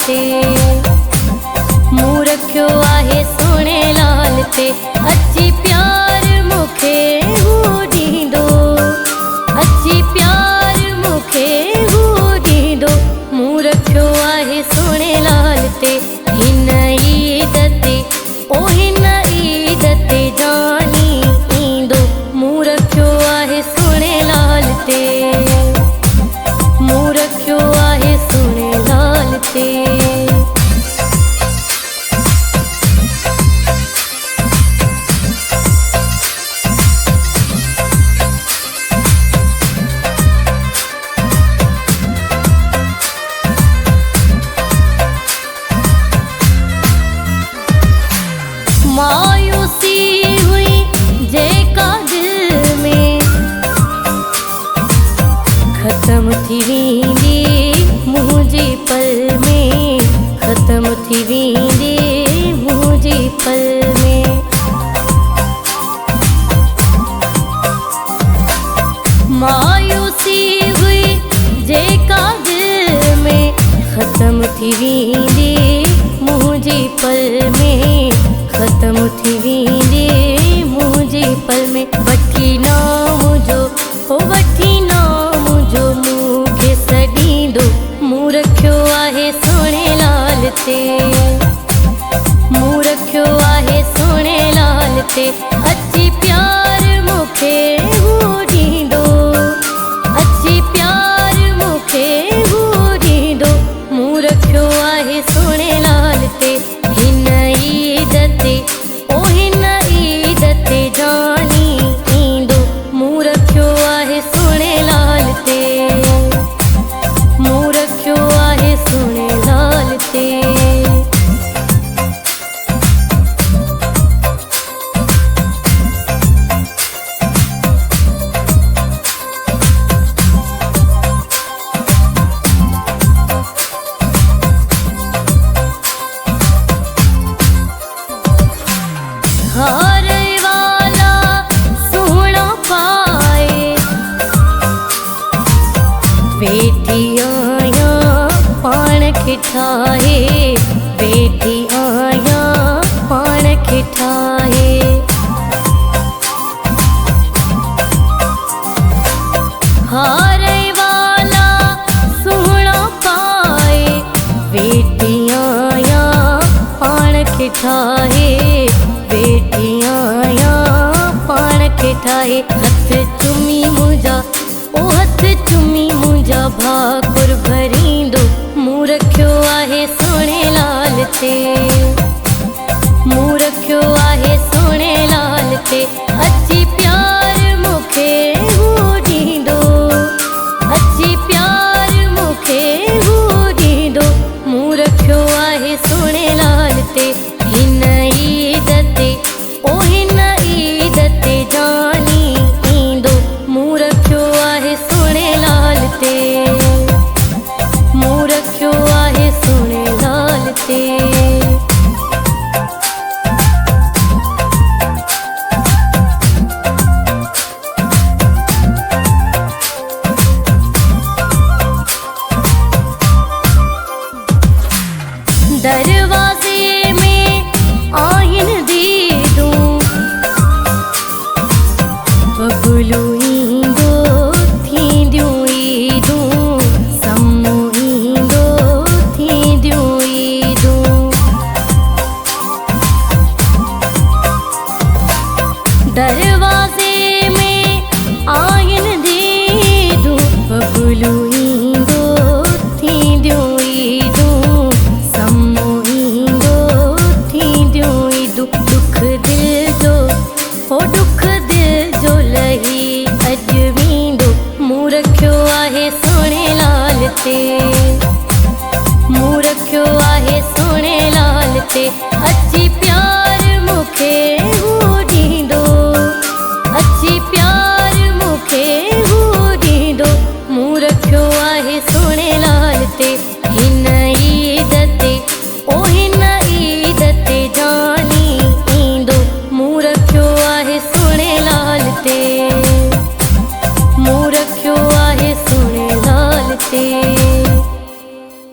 ते मूं रखियो आहे सोने लाल ते। अची प्यार मूंखे हू ॾींदो, अची प्यार मूंखे हू ॾींदो। मूं रखियो आहे सोने लाल ते। हिन ईद ते ओ हिन ईद ते जानी ईंदो। मूं रखियो आहे सोने लाल ते, मूं रखियो आहे सोने लाल ते। मायूसी हुई जेका दिल में ख़त्म थी वेंदी मुंहिंजे पल में, ख़त्म थी वेंदी मुंहिंजे पल में। मायूसी हुई जेका दिल में ख़त्म थी वेंदी मुंहिंजे पल में, ख़त्म थी वेंदी मुंहिंजे पल में। वठी नाम जो ओ वठी नाम जो मूंखे सॾींदो। मूं रखियो आहे सोने लाल ते, मूं रखियो आहे सोने लाल ते। अची प्यार मूंखे हू ॾींदो, अची प्यार मूंखे हू ॾींदो। मूं रखियो आहे सोने लाल ते। हिन ईद ते ओ हिन ईद ते जानी ईंदो। मूं रखियो आहे सोने लाल ते, मूं रखियो आहे सोने लाल ते। हार वाला सोहणा पाए वेठी आहियां पाण खे ठाहे, वेठी आहियां पाण खे ठाहे। हार वाला सोहणा पाए वेठी आहियां पाण खे ठाहे, वेठी आहियां पाण खे ठाहे। हथ चुमी मुंहिंजा ओ हथ चुमी मुंहिंजा भाकुर भरींदो। मूं रखियो आहे सोने लाल ते, मूं रखियो आहे सोने लाल ते। अची प्यार मूंखे हू ॾींदो, अची प्यार मूंखे हू ॾींदो। मूं रखियो आहे सोने लाल ते। हिन ईद ते ओ हिन ईद ते जानी ईंदो। मूं रखियो आहे सोने लाल ते, मूं रखियो आहे सोने लाल ते। दरवाजे में आइन दीदूं बबलू ईंदो थींदियूं ईदूं, सम्मू ईंदो थींदियूं ईदूं। दर